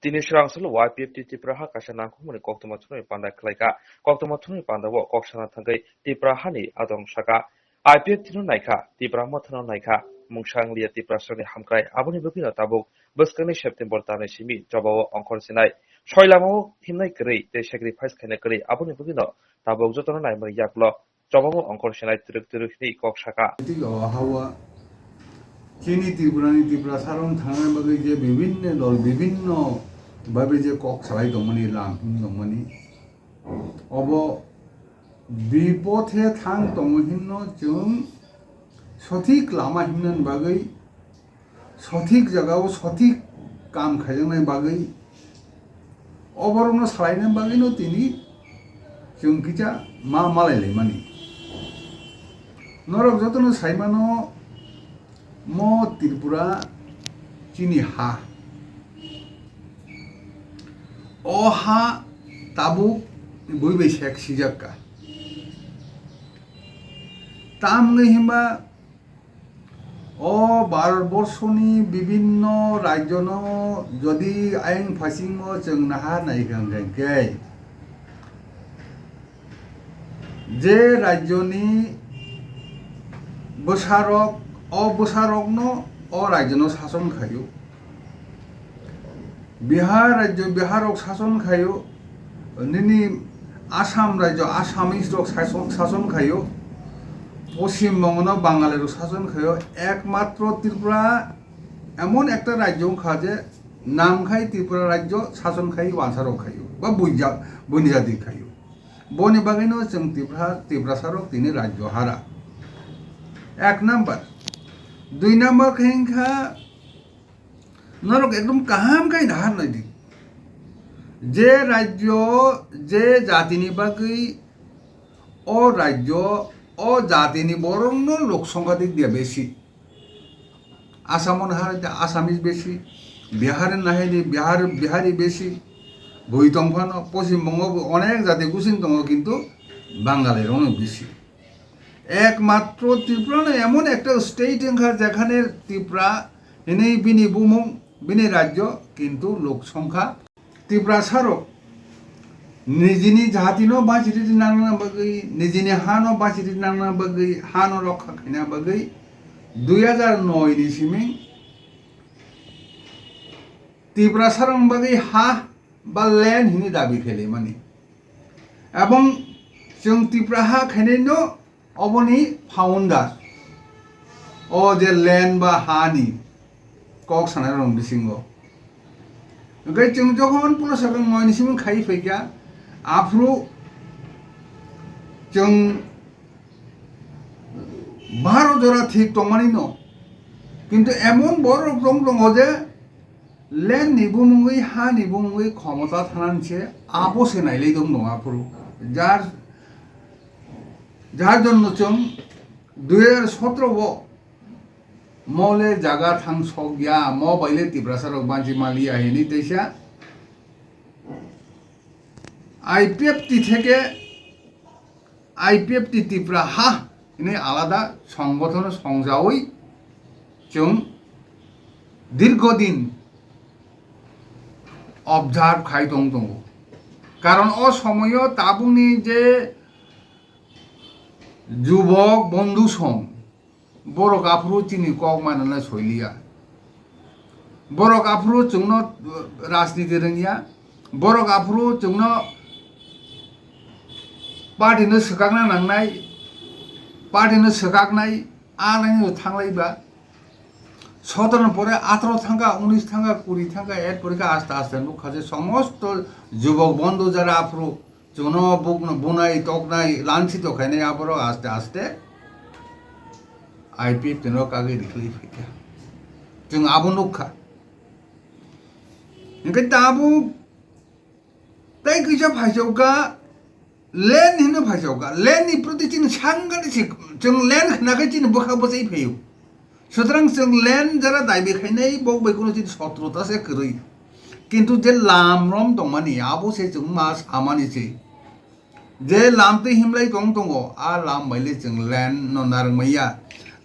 Tini srangsel YPF Tipraha kasana kumuni koktomatsuni panda klaika koktomatsuni panda wo koksana thangai Tiprahani adong saka IPF tino naika Tiprahma thano naika mungsang lia Tiprasoni hamkrai aboni bukino tabuk buskani September tane simi jabawo ongkor sinai soilamo himnai kri te sacrifice khaina kri aboni bukino tabuk jotona naimai yaklo jabawo ongkor sinai truk ni kok saka hawa chini ত্রিপুরানি Tripura Sarang থানার বাগে যে বিভিন্ন ভাবে যে cock সালাই দমনি লামহিম দমনি of বিপথে থাং দমহিন্ন जों সঠিক লামা হিমনান বাগै সঠিক জায়গাও সঠিক কাম খাইজানাय বাগै অবরণ সালাইनाय বাগैनो তিনি जों किजा मा मालायलाय मानि नरक जतन साइमानो म त्रिपुरा चिनी हा अहा ताबुक बयबे शेक सिजाक्का तामगे हिमा भारतबर्षनि विभिन्न राज्यन जदि आइन फासिंग जों नाहा नायखांगे जे राज्यनि बोसारक अबोसारकनो राज्यनो शासन खायो बिहार राज्य बिहारक शासन खायो निनी आसाम राज्य आसामिस रक शासन खायो पश्चिम बंगनो बांगालेर शासन खायो एकमात्र त्रिपुरा एमन एकटा राज्य खाजे नाम खाय त्रिपुरा राज्य शासन खायो वानसारक खायो बा बनि जाति खायो बनि बागैनो जों त्रिपुरा सारक तिनि राज्य हारा एक नम्बर दुई नम्बर कहिंखा नरक एकदम काहाम काई नाहार नदी जे राज्य जे जातिनि बागै अ राज्य अ जातिनि बरंग लोक संख्या दिक दिया बेसी आसामन हार आसामिस बेसी बिहार नाहेनि बिहारी बेसी भुइतंफानो पश्चिम बंग अनेक जाति गुसिन दङ किन्तु बांगालेरनो बेसी एकमात्र त्रिपुरा एमन एक स्टेट ओंखार जेखाने त्रिपुरा इनै बिनि बुमुं बिनि राज्य किन्तु लोक संख्या त्रिपुरा सारक निजिनि जातिनो बासिरि नांना बगै निजिनि हानो बासिरि नांना बगै हानो रक्षा खायना बगै 2009 नि सिमिं त्रिपुरा सारक बगै हा बा लैंड हिनि दाबि खेले माने एवं जों त्रिपुरा हा खायनायनो अबनि फाउंडार ओ जे लैंड बा हानि कक सानाय रं बिसिंगो ओंखाय जों जखन पुलसागं मयनिसिम खाइ फैगा आफ्रु जों 12 जरा ठीक दंमानि न किन्तु एमन बर दङ जे लैंड नि बुमुङै हा नि बुमुङै क्षमता थानानैसो आबसे नायलाय दं न आफ्रु যার জন্য जों 2017 मले जागा थां सग्या म बाइले त्रिपुरा सारक बांची मालिया हेनि देशा आईपीएफ टी থেকে आईपीएफ टी त्रिपुरा हा इनै आलादा संगठन संजावै जों दीर्घदिन অবজার্ভ খাই দं কারণ অ সময় তাবুনি যে যুবক বন্ধু সং বড় আফ্রু চিনি কক মানানা শৈলিয়া বড় আফ্রু जोंनो राजनीति रोंगिया बड़ आफ्रु जोंनो पार्टीनो सोकागना नांनाय पार्टीनो सोकागनाय आलायनो थांलायबा 17 পরে 18 थांगा 19 थांगा 20 थांगा एड परीक्षा आस्ते आस्ते नुखाजे समस्त যুবক बंधु যারা আফ্রু जोंनो बुनाय तकनाय लांचित खायनाय आबरो आस्ते आस्ते आईपीएफ तेनो कागे रिख्लै फैया जों आबो नुखा ओंखाय दाबो ताई गैजा फाइजौगा लैंड हिनो फाइजौगा लैंड नि प्रति चिन सांगानि जों लैंड खनाखै चिन बखा बसै फैयो सुतरां जों लैंड जरा दाइबे खायनाय बक बैखौनो चिन 17 से करै किन्तु जे लामरम दंमानि आबो से जों मा सामानिसै जे लामते हिमलाय दं आ लाम बाइले जों लैंड न नारमैया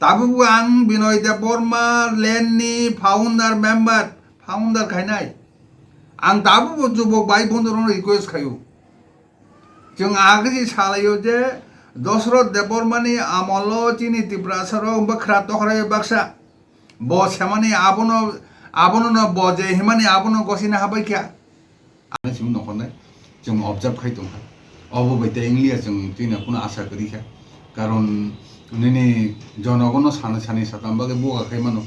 ताबु आं बिनय देब बर्मा लैंड नि फाउंडार मेम्बार फाउंडार खायनाय आं दाबो जुबक भाई बंधुरनो रिक्वेस्ट खायो जों आगि सालायो जे दशरथ देबबर्मानि आमल चिनि त्रिपुरासर बख्रा तखराय बाक्सा ब सेमानि आबनो ब जे हिमानि आबनो गसिना हाबाय क्या आं सिम नखरनाय जों अबजार्भ खाय दं अब बायते इंलिया जों तिना कुनो आशा करिखा कारण नेने जनगण सानै सानै साथामबागे बगाखाय मानो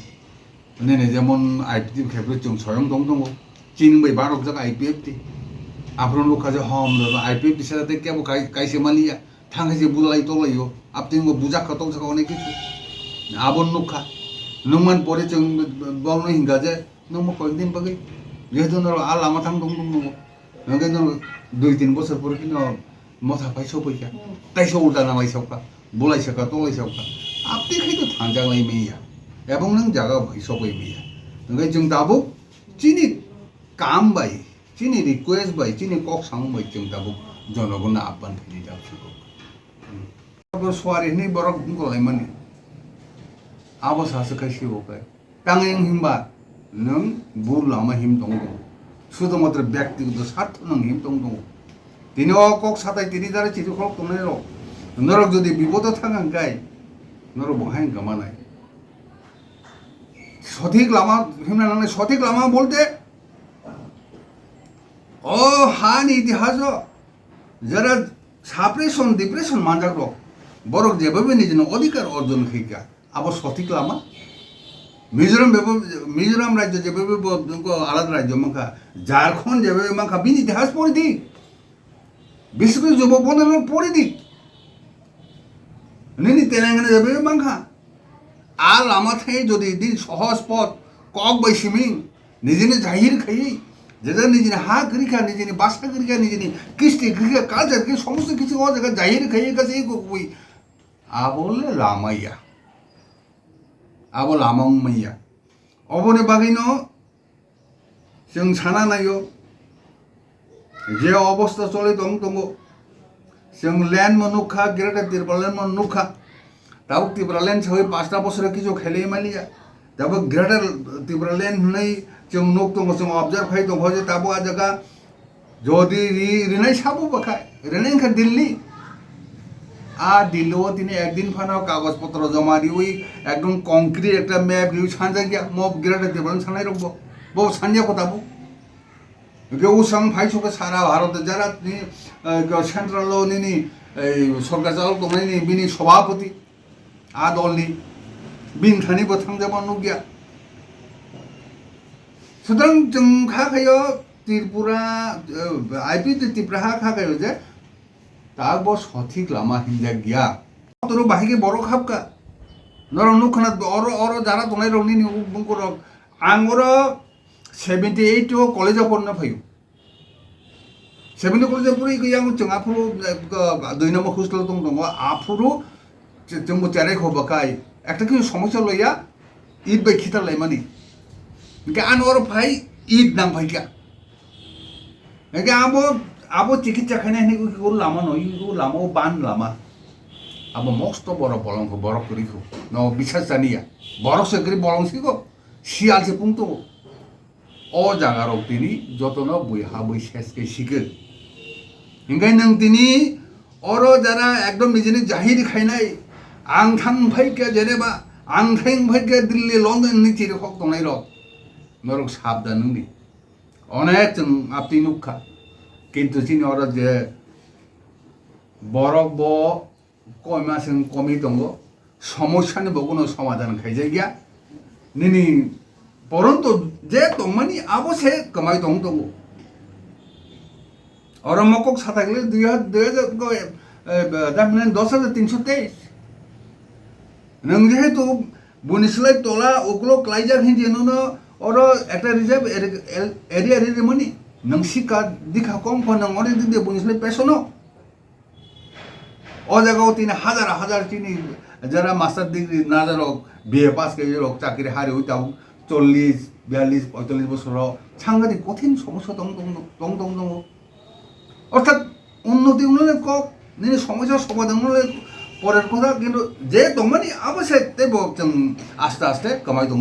नेने जेमन आईपीएफ खेब्रे जों स्वयं दं चिन बै बारक जागा आईपीएफ ति आफ्रो लोकाजे हम आईपीएफ दिसाते केबो काइसे मालिया थांगासे बुलाई तलायो आपतिंगो बुजा खतौ जागा अनेक किछु आबन नुखा नंमान परे जों बावनो हिंगाजे नंमो कयदिन बागे जेहेतु आ लामा थां दं नंगे न 2-3 বছর পরে কিনো मथा पाइ सफैखा ताइसो उल्टा नामाइसावखा बुलाइसाखा तलाइसावखा आपति खायतो थांजालाय मैया एबं नों जागा भाइ सफै मैया नंगे जों दाबो चिनि काम बाय चिनि रिक्वेस्ट बाय चिनि कक सांग बाय जों दाबो जनगण आबान फैनि दाबो सवारि नि बरक बुंगलाय माने आबो सासे खायसे ओखाय तांगें हिमबा नों बुलामा हिम दं शुधुमात्र व्यक्तिगत स्वार्थ नों हिम दं তিনি কক সাতাই তিনি দ্বারা চিঠি খলক তোমরা নরক যদি বিপদ থাকান গাই নরক বহাই গামানাই সঠিক লামা হিমনা নামে সঠিক লামা বলতে ও হানি ইতিহাস যারা সাপ্রেশন ডিপ্রেশন মানজাক বরক যেভাবে নিজের অধিকার অর্জন খেকা আবার সঠিক লামা মিজোরাম রাজ্য যেভাবে আলাদা রাজ্য মাখা ঝাড়খণ্ড যেভাবে মাখা বিনি ইতিহাস পড়ে দিক বিশেষ করে যুবক বন্ধুরা পড়ে দিক নিনি তেলেঙ্গানা যাবে বাংখা আর লামা থেকে যদি দিন সহজ পথ কক বাই সিমিং নিজেনে জাহির খাই যেটা নিজের হা করিখা নিজের বাসা করিখা নিজের কৃষ্টি করিখা কালচার কি সমস্ত কিছু জায়গা জাহির খাইয়ে কাছে কই আবলে লামাইয়া আবল লামাং মাইয়া অবনে বাগিন जों साना नायो जे अवस्था चले दं जों लैंड मनुखा ग्रेटर त्रिपुरा लैंड मनुखा तब त्रिपुरा लैंड सबै 5टा बोसोर किछु खेले मालिया तब ग्रेटर त्रिपुरा लैंड होननाय जों नुक दं जों ऑब्जर्व खाय दं जे तब आ जगह जदि रिनाय साबो बाखाय रिनाय खा दिल्ली आ दिल्ली दिने एकदिन फाना कागज पत्र जमा दिउई एकदम कंक्रीट एक मैप दिउ सानजा गया मब ग्रेटर त्रिपुरा सानाय रखबो बो सानजा कोताबो गौसं फाइसोके सारा भारत जरा सेंट्रल नि सरकार चालक दंनायनि बिनि सभापति आ दलनि बिन थानिबो थांजाबा नुगिया सुतरां जों खाखायो त्रिपुरा आईपी त्रिपुरा खाखायो जे ताबो सठिक लामा हिंजा गया तरो बाहिगे बरो खाबका नर नुखना अर जारा दंनाय रंनि बुंकर आंगर 78 कलेज पढ़ना फैयो 70 कलेज पढ़ी गया जों आफुरु 2 नम्बर हस्टेल दं आफुरु जोंबो चेराय खबाखाय একটা কিছু সমস্যা লইয়া ঈদ বাই খিতা লাই মানি কে আনোর ভাই ঈদ নাম ভাই কে আবো চিকিৎসা খাইনা নি কো লামা নই কো লামাও বান লামা আবো মস্ত বড় বলংকো বড় করিখো ন বিশ্বাস জানিয়া বড় সেকরি বলংসি কো সিয়ালসে পুংতো अ जागाराव तिनी जतन बयहाबो सेसके शिखो हिंगाय नों तिनी अर जारा एकदम निजेनि जाहिर खायनाय आं थांफायके जेनेबा आं थांफायके दिल्ली लंडन नि चिरि हक दंनाय र नरक साबधान नोंनि अनेक जों आपति नुखा किन्तु तिनी अर जे बरक ब कयमासजों कमि दङ समस्यानि बगुनो समाधान खायजाय गया निनि परंतु जे दंमानि आबो से कमाय दं और मकक साथागले 10,323 नों जेहेतु बुनिसलाय तला उगलो क्लाइजा हिंजेनो और एक रिजर्व एरिया रिमनि नों सिका दिखा कम फन नंगरे दिदे बुनिसलाय पेसनो ओ जगह तीन हजार तीनी जरा मास्टर डिग्री नाजारो बीए पास के रक चाकरी हारि उताव 40, 42, 45 বছর সাংঘাতিক কঠিন সমস্যা দং অর্থাৎ উন্নতি উন্নয়নের কক নিয়ে সমস্যার সমাধান পরের কথা কিন্তু যে দমানি আবশ্যক তেব जों আস্তে আস্তে কামাই দং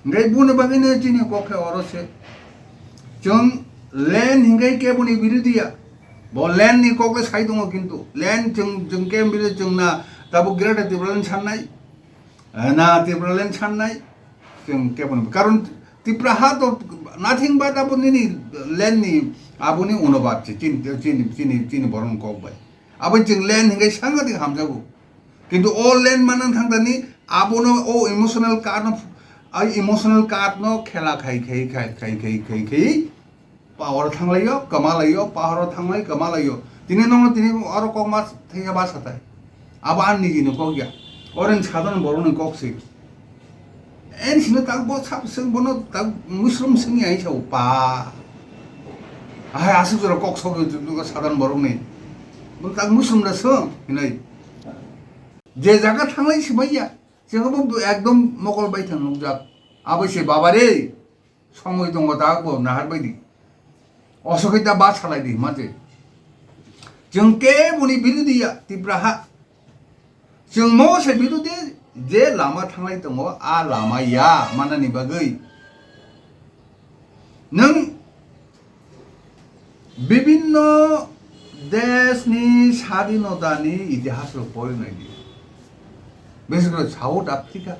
गाय बुने बागैनो चिनि कखे अरसे जों land hingai keboni birudia bo land ni kokle sai dongo kintu land जों kem biru जोंना दाबो greater Tripura साननाय ना Tripura साननाय जों keboni karon Tripura ha to nothing but abo ni land ni abo ni unobat chini boron kok bai abo जों land hingai sangati hamjago kintu all land manan thangdani abo no o emotional card no khela khai power thanglayo kamalayo power thanglai kamalayo tini nong tini aro kok mas thaya ba satai aban ni jinu kok ya oren sadan boron kok se en sino tak bo sap sing bono tak muslim sing ai chau pa ai asu jora kok sok ju sadan boron ni bon tak muslim da song hinai je jaga thanglai sibaiya जेखौबो एकदम मकल bye थां नुजाक आबैसे बाबा रे समय दङ दाबो नाहार बायदि असखैता बा सालायदि माजे जों केबुनि बिरुदिया तिब्राहा जों मसे बिरुदि जे लामा थांनाय दङ आ लामाया मानानि बागै नों विभिन्न देशनि स्वाधीनतानि इतिहासखौ फरायनायनि বিশেষ করে সাউথ আফ্রিকা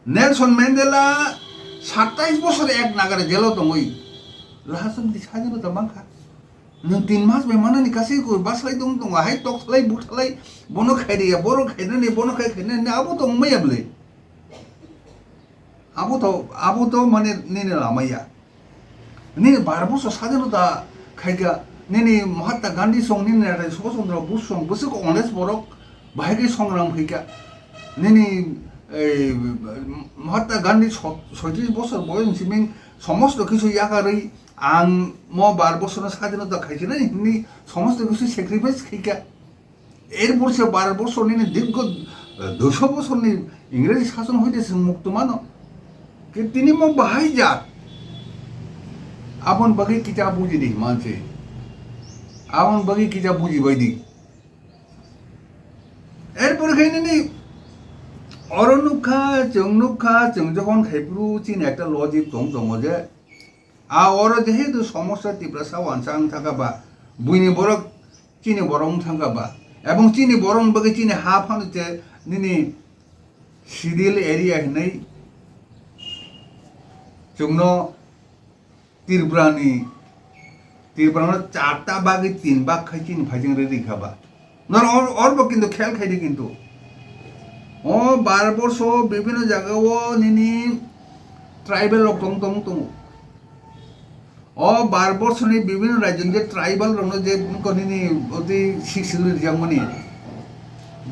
নেলসন ম্যান্ডেলা 27 বছর এক নাগারে জেল দङই লাহাসमदि স্বাধীনতা মাংখা नों 3 मास बे मानानि गासै को बासलाय दङ हाय टकलाय बुथलाय बनो खायरिया बर' खायरनि बनो खायरनि आबो दङ मैयाबले आबो तो माने नेने लामाया नेने 12 বছর স্বাধীনতা खायगा नेने महात्मा गांधी सं नेने सुभाष चंद्र बोस सं बोसोरखौ अनेस बरक बाहेके संग्राम फैका नेनि महात्मा गांधी 36 বছর বয়স सिमिं समस्त किछु यागारै आं म 12 বছর স্বাধীনতা খাইছি না নি समस्त किछु স্যাক্রিফাইস খাইকা এর বছর 12 বছর নিনে দীর্ঘ 200 বছর নি ইংরেজি শাসন হইতেছে মুক্ত মানো কে তিনি ম বাহাই যা আপন বাকি কিতা বুঝি দি মানছে আপন বাকি কিতা বুঝি বাইদি এরপরে খাইনি অরনুখা जों যখন খাইপ্রু চিন একটা লজিক দङ যে আ অর যেহেতু সমস্যা তীব্র সাওয়ানসাং থাকাবা বুইনি বরক চিনি বরং থাকাবা এবং চিনি বরং বাকি চিনি হা ফানুতে নিনি সিডিল এরিয়া হিनै जोंनो ত্রিপুরানি 4টা বাকি 3 বাক খাই চিনি ভাইজों রেডি খাবা নর অরবো কিন্তু খেয়াল খাইদি কিন্তু ও 12 বছর বিভিন্ন জায়গাও নিনি ট্রাইবাল লোক দং ও 12 বছরনি বিভিন্ন রাজ্য যে ট্রাইবাল রনো যে নিনি অতি শিশিল রিজাংমনি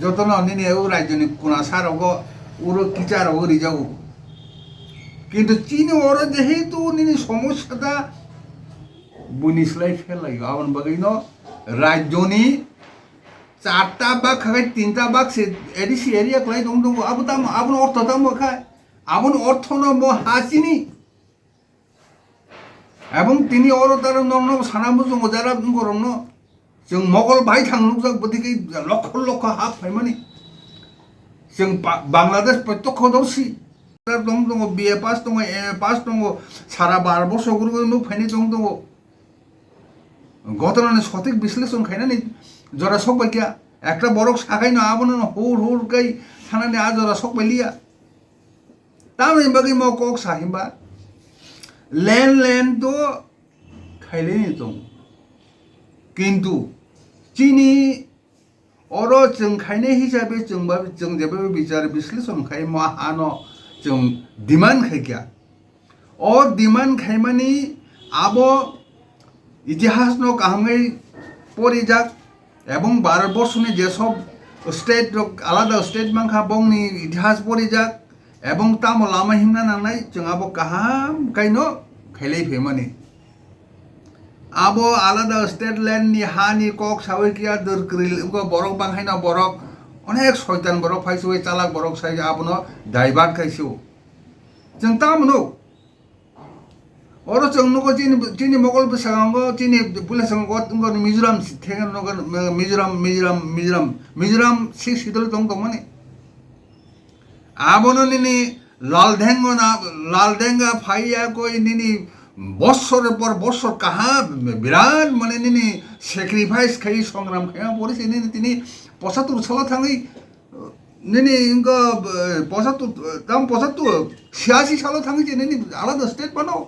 যতন নিনি ও রাজ্যনি কোনা সারগো উরো কিচারগো রিজাগো কিন্তু চিনি ওর যেহেতু নিনি সমস্যাটা বুনিসলাই ফেলাই আবন বাগৈনো রাজ্যনি 4টা বাক খাই 3টা বাক সে এডিসি এরিয়া ক্লাই দং আবন অর্থ দাম খায় আবন অর্থ ন ম হাসিনি এবং তিনি অর তার নন সানামু जों যারা গরম जों মগল ভাই থাংলুক যাক বদিকে লক্ষ লক্ষ হাফ ফাইমানি जों বাংলাদেশ প্রত্যক্ষদর্শী দং বিএ পাস দং এমএ পাস দং সারা 12 বছর গুরু নুক ফাইনি দং ঘটনার সঠিক বিশ্লেষণ খাইনানি জরা সকবাইকা একটা বরক সাকাই না আবন হুর গাই থানানি আ জরা সকবাইলিয়া তামনি বাকি ম কক সাহিমবা লেন তো খাইলেনি দं কিন্তু চিনি অর जों खायनाय हिसाबै जों जेबो बिचार বিশ্লেষণ खाय मा आनो जों डिमान्ड खायगा अ डिमान्ड खायमानि आबो इतिहास न काहाङै परिजाक এবং 12 বছরনি যেসব স্টেট আলাদা স্টেট মাংখা বংনি ইতিহাস পরিজাক এবং তাম লামা হিমনা নাंनाय जों आबो काहाम काइनो खायलाय फेमानि आबो आलादा स्टेट लैंड नि हानि कक सावैकिया दरक्रिल बरक बांहायना बरक अनेक शयतान बरक फाइसुय चालाक बरक साइ आबनो डाइभार्ट खाइसु जों तामनो और जों नको चिनि मगल बसांगो चिनि पुलिसंगो तुंगो मिजोराम थेगन नगर मिजोराम सिसिदल दं माने आबनो निनि लालदेंगा फाइया कोई निनि বৎসরের পর বৎসর কাহা বিরাট মানে নিনি স্যাক্রিফাইস খাই সংগ্রাম খাইয়া পড়েছে নিনি তিনি 75 সালে থাঙै নিনি ইনকা 75 দাম 75 86 সালে থাঙै নিনি আলাদা স্টেট বানাও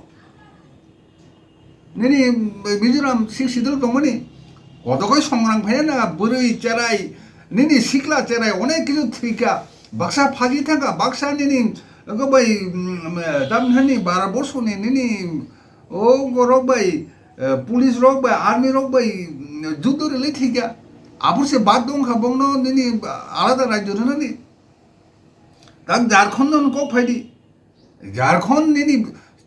নিনি মিজোরাম সিদল দংমানি কতকই সংগ্রাম খাইয়া না বুড়ি চেরাই নিনি সিকলা চেরাই অনেক কিছু থিকা বাক্সা ফাজি থাকা বাক্সা নিনি बै दामहानि 12 বছরनि निनि ओ रक बै पुलिस रक बै आर्मी रक बै যুদ্ধ রেলে থিকা আবুসে বাদ দং খাবংনো নিনি আলাদা রাজ্য রনানি তাক ঝাড়খণ্ড কক ফাইদি ঝাড়খণ্ড নিনি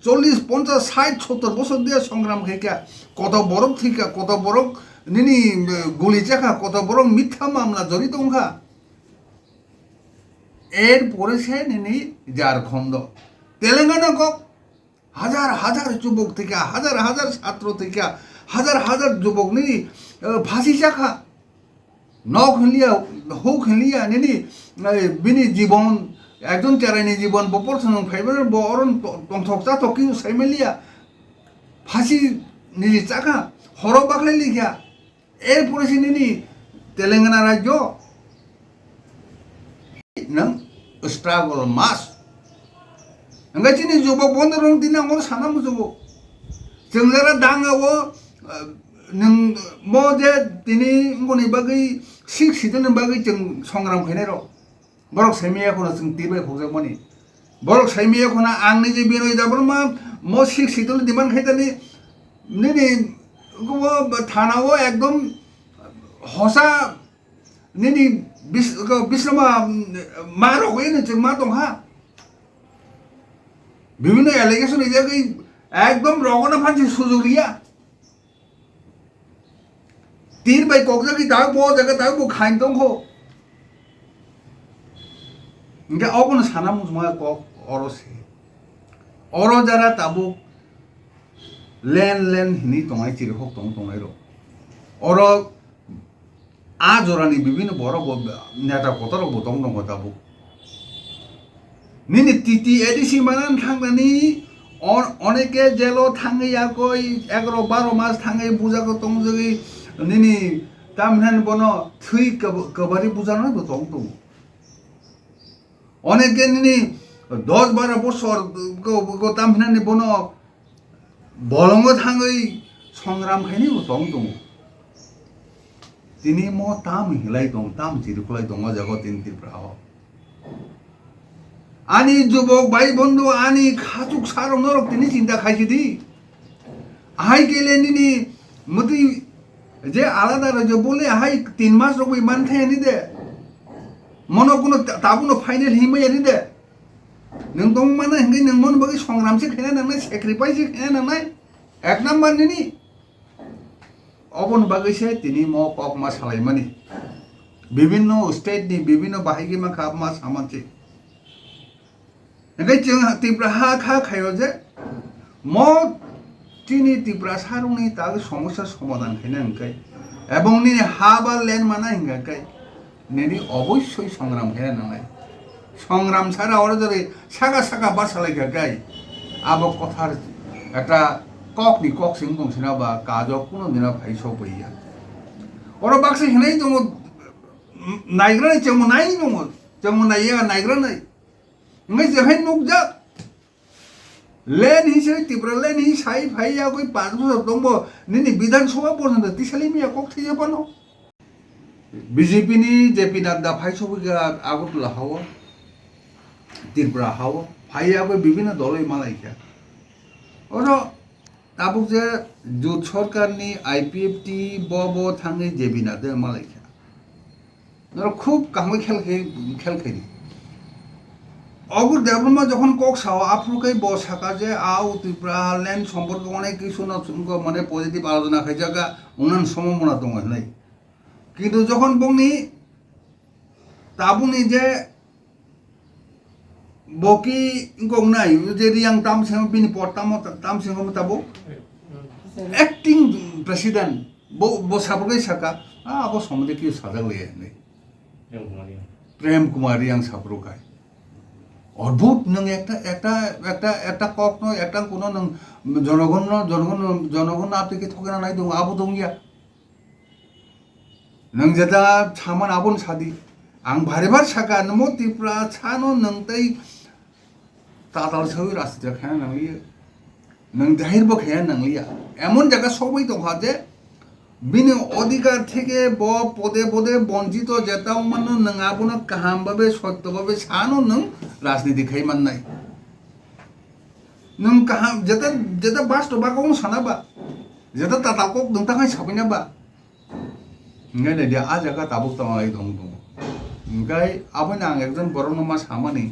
40 50 60 70 বছর দিয়ে সংগ্রাম খাইকা কত বড় থিকা কত বড় নিনি গুলি চাকা কত বড় মিথ্যা মামলা জড়িত দংখা এর পরেছে নিনি ঝাড়খণ্ড তেলেঙ্গানা কক হাজার হাজার যুবক থেকে হাজার হাজার ছাত্র থেকে হাজার হাজার যুবক নিনি ফাঁসি চাখা নখ হেলিয়া হোক হেলিয়া নিনি বিনি জীবন একজন চেরাইনি জীবন বপরসন ফাইবার বরণ টংথক চাথক কিছু সাইমেলিয়া ফাঁসি নিজি চাখা হর বাকলাই লিখিয়া এর পরেছে নিনি তেলেঙ্গানা রাজ্য नों स्ट्रागल मास ओंखाय दिनै जुबक बन्द रं दिनै आंखौ सानामो जुबक जों जारा दाङावो नों म जे दिनै गनि बागै सिक सिदनि बागै जों संग्राम खायनाय र बरक साइमियाखौनो जों तिरबाय खौजामानि बरक साइमियाखौनो आंनि जे बिनय दाबरमा म सिक सिदनि दिमान खायदानि निनि थानावो एकदम हसा निनि बिश्रमा मारो होइनो जों मा दंहा বিভিন্ন অ্যালিগেশন এই জায়গায় একদম রগনা ফাঁসি সুযোগ লিয়া তীর বাই কক্সাকি দাগ বো জায়গা দাগ বো খাইন দংখো Inca Aban Sana মুজমা cock অরসে or যারা তাবো লেন হিনি তঙাই চির হক তং তঙাই র অর আজরানি বিভিন্ন বড় নেতা কতর বতং দङ তাবো নিনি টিটি এডিসি মানান থাंनानै অনেকে জেল থাङैयाखै 11-12 মাস থাङै বুজাको तंजोगै निनि तामहान बन थै कबारि बुजानो दङ दङ অনেকে নিনি 10-12 বছর গো तामहाननि बन বলঙ্গ থাङै সংগ্রাম খাইনি দङ दङ তিনি ম তাম হিলাই দং তাম চিরকুলাই দङ জাগো তিন ত্রিপুরা আনি যুবক ভাই বন্ধু আনি খাচুক সারং নরক তিনি চিন্তা খাইছি দি আহাই গেলে নিনি মতি যে আলাদা রাজ্য বলে আহাই 3 মাস রকম মান থাইনি দে মন কোনো তাবুনো ফাইনাল হিমাই নি দে নং দং মানে হিঙ্গি নং মন বাকি সংগ্রামসে খাইনা নাंनाय স্যাক্রিফাইস খাইনা नांनाय এক নাম্বার নিনি অবন বাগৈছে তিনি ম কক মা সালাইমানি বিভিন্ন স্টেট नि বিভিন্ন বাহিগি মা খাব মা সামানছে ओंखाय जों त्रिपुरा हा खा खायो जे म तिनि त्रिपुरा सारुंनि ताग समस्या समाधान खायना ओंखाय এবং नि हा बा লেন माना हिंगाखाय निनि अबश्य संग्राम खायना नांनाय সংগ্রাম ছাড়া ওরা যদি সাগা সাগা বাসালাইখাখাय আবো কথার একটা ককনি কক সিং দंसिना बा काजक কোনো দিনা ফাইসো বইয়া ওরা বাক্সে হিনাই দङ नायग्रानि जों नाय दङ जों नायया नायग्रानि ओंखाय जोंहाय नुकजा लेन हिसै त्रिपुरा लेन हिसाय फाइया गय 5 বছর दंबो निनि विधानसभा पर्यन्त तिसालि मिया कक थैयाबानो बीजेपी नि जेपी नड्डा फाइसो बइगा आगरतला हावो त्रिपुरा हावो फाइया गय বিভিন্ন দলই মালাইखा ओरो ताबुक जे जुट सरकारनि आईपीएफटी बब थाङै जेपी नड्डा मालाइखा ओरो खूब कामै खेलखायनि অগুর দেবলমা যখন কক সাও আফ্রিকায় বসাকা যে আও ত্রিপুরা ল্যান্ড সম্পর্কে অনেক কিছু মানে পজিটিভ আলোচনা খাই জায়গা উন্নয়ন সম্ভাবনা দङ নাই কিন্তু যখন বংনি তাবুনি যে বকি গংনাই যে রিয়াং তামসেং বিনি পটাম তামসেং তাবু অ্যাক্টিং প্রেসিডেন্ট বসাবগৈ সাকা আবো সম্বন্ধে কি সাজা লইয়া নাই প্রেম কুমার রিয়াং সাবরুকায় অদ্ভুত নং একটা কক নয় একটা কোনো নং জনগণ আপনি কি থকে নাই দং আবো দং গিয়া नों जेदा सामान आबन सादी आं भारिबार साका नमो तिप्रा सानो नों तै ताताल सबै रास्ता खाया नंलियो नों जाहिरबो खाया नंलिया एमन जायगा सबै दंहा जे बिनि अधिकार থেকে পদে পদে বঞ্চিত যেতাও মান নং আবনো কাহাম ভাবে সত্য ভাবে সানো নং রাজনীতি খাই মান নাই नों কাহাম যেটা যেটা বাস্তব বাকং সানাবা যেটা তাতাকক নং তাকাই সাবিনাবা Nggak dia aja kan tabuk tama lagi dong. Nggak apa nang ekজন বড় নমা সামানি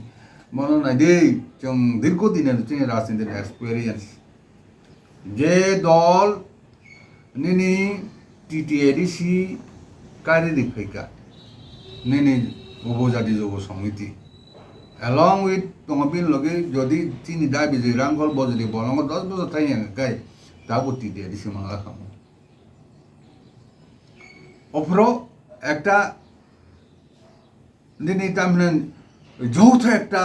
মনে নাই দে চং দীর্ঘদিনের চিনি রাজনীতির এক্সপেরিয়েন্স যে দল নিনি টিটিএডিসি কারিদিক ফেকা নিনি উপজাতি যুব সমিতি along with tongabin lagi যদি চিনি দা বিজয় রাঙ্গল বজরি বলঙ্গ 10 বছর তাই গাই তাবো টিটিএডিসি মাংলা খামো অপরো একটা দিনে তামনে যৌথ একটা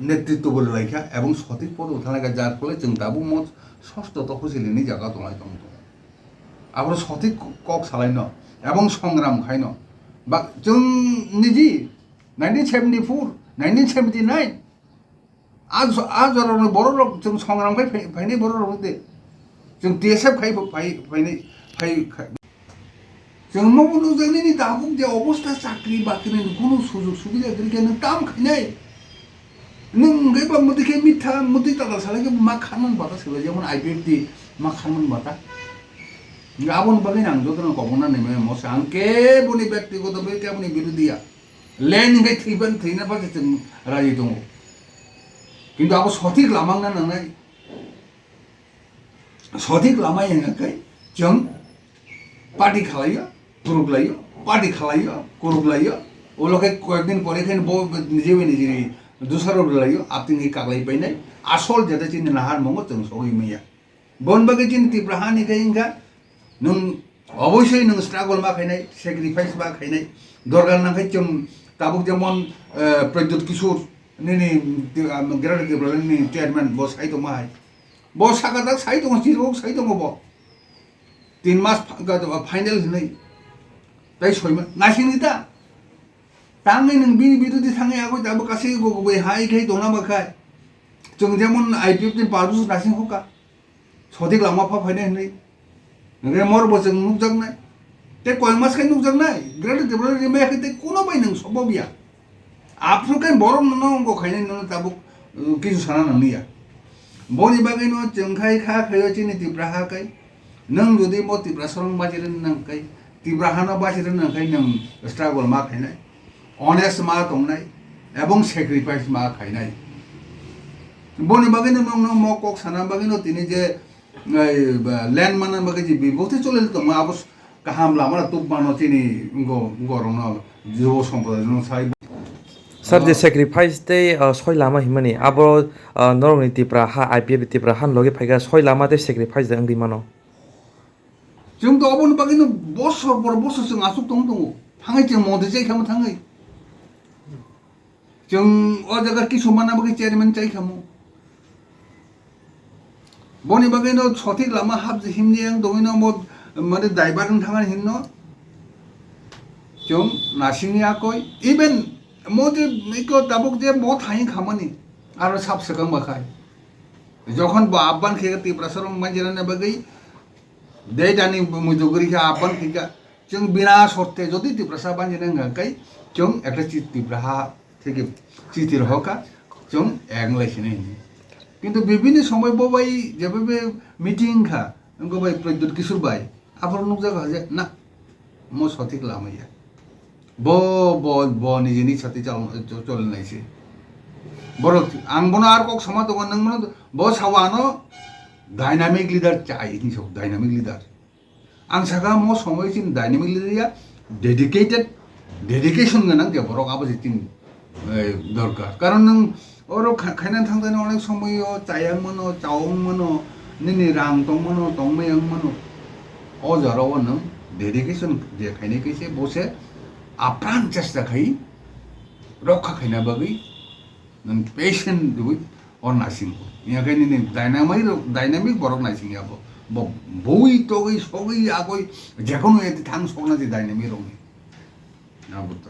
নেতৃত্ব বলে রাখা এবং সঠিক পদে উঠা লাগা যার ফলে जों दाबो मत ষষ্ঠ তফসিলিনি জায়গা দলাই দं আবার সঠিক কক সালাইন এবং সংগ্রাম খাইন বা जों निजी 1974 1979 আজ বড় লোক जों সংগ্রাম ফাইনি বড় লোক দে जों টিএসএফ ফাই जों मबुनु जोंनि दाबुक जे अबस्था चाकरी बाकरी कोनो सुजुग सुबिदा गैया ताम खाइनाय नों गैबा मदिके मिथा मदि तादा सालाके मा खानमन बाता सेबा जेमन आइपिएफटी मा खानमन बाता गाबन बागै नां जदन कबना नेमे मसे आंके बनि व्यक्तिगत बे केमनि बिरुदिया लेन गै थैबान थैना बाजे जों रायि दङ किन्तु आबो सठिक लामांना नांनाय सठिक लामा यांगाय जों पार्टी खालायो ग्रुप लायो पार्टी खालायो ग्रुप लायो ओलोके कয়েকদিন পরে খান নিজে নিজে দুসরো লাयो আপনি কাগলাই পাইনাই আসল যেটা চিনি নাহার মঙ্গ जों সই মিয়া বনবাগে চিনি তিব্রাহানি গাইঙ্গা नों অবশ্যই नों স্ট্রাগল মা খাইনাই স্যাক্রিফাইস মা খাইনাই দরকার না খাই जों তাবুক যেমন প্রদ্যুৎ কিশোর নিনি গ্রেড দেবলানি চেয়ারম্যান বস সাইতো মাই বস সাকাদা সাইতো চিরো সাইতো গব 3 মাস ফাইনাল নাই তাই সইমা নাসিনিতা তাঙ্গै नों बिनि बिरुदि थाङै आगो दाबो गासै गगबै हाय खाय दना बाखाय जों जेमन आइपिएफ नि पारबुस नासिं होका सदिक लामा फा फायनाय नै नों मर बजों नुजांनाय ते कय मास खाय नुजांनाय ग्रेड डेभलप रे मायाखै ते कोनो बाय नों सबबिया आफ्रुकाय बरम नंगौ खायनाय नों दाबो किसु साना नंनिया बनि बागै न जों खाय खा खायो चिनि तिब्राहाखाय नों जुदि म तिब्रा सरं बाजिरन नंखाय तिब्राहाना बाजिरन नंखाय नों स्ट्रागल मा खायनाय অনেস্ট মা দंनाय এবং স্যাক্রিফাইস মা খাইনাय বনি বাগै नों मকক साना बागै न तिनि जे ল্যান্ড মানা বাগै जे বিভক্তি চলে তো মা আবস কাহাম লামারা তুপ মানো तिनि গরম যুব সম্প্রদায় ন সাই Sir, the sacrifice day soy lama himani abo norong tipra ha IPF tipra han loge phaiga soy lama de sacrifice de angdi mano जों द अबन बागै न बसर बर बसर जों आसुक दं थाङै जों मदे जाय खामो थाङै जों अ जायगा किसुमाना बागै चेयारमेन जाय खामो बनि बागै न सठिक लामा हाब हिमनि आं दङ न माने दाइबारन थाङा हिन न जों नासिंनि आकय इभेन मदे इको दाबक जे म थाङै खामानि आरो साब सगां बाखाय যখন আহ্বান খেয়ে তিপ্রাসরং মানজিরানে বাগै दे दानि मुजुगरिखा आबान खिका जों बिना शर्ते जदि तिब्रासा बानजिनां गाय जों एकटा तिब्राहा থেকে চিঠির হকা जों एंग्लाइसिनै কিন্তু বিভিন্ন সময় ববাই যেভাবে মিটিং খা গবাই প্রদ্যুৎ কিশোর বাই আবার নুক জায়গা যে না মো সঠিক লামাইয়া ব নিজেনি সাথে চলে নাইছে বড় আং বনো আর কক সমা তো নং মনো ব সাওয়ানো डायनामिक लिडार चाहिए नि सब डायनामिक लिडार आं सागा म समय चिन डायनामिक लिडार डेडिकेशन गोनां जे बरक आबो चिन दरकार कारण नों ओरो खायना थांदानो अनेक समय चायां मनो चावं मनो निनि रां दं मनो दंमयां मनो ओ जराव नों डेडिकेशन जे खायने कैसे बसे आप्राण चेष्टा खाई रखा खायना बागै nang patient duit or nasing ko. Iya kaya ni dynamic borok nasing ya bo. Boi to gay so gay akoy jakono eti thang sok na di dynamic rong. Na buta.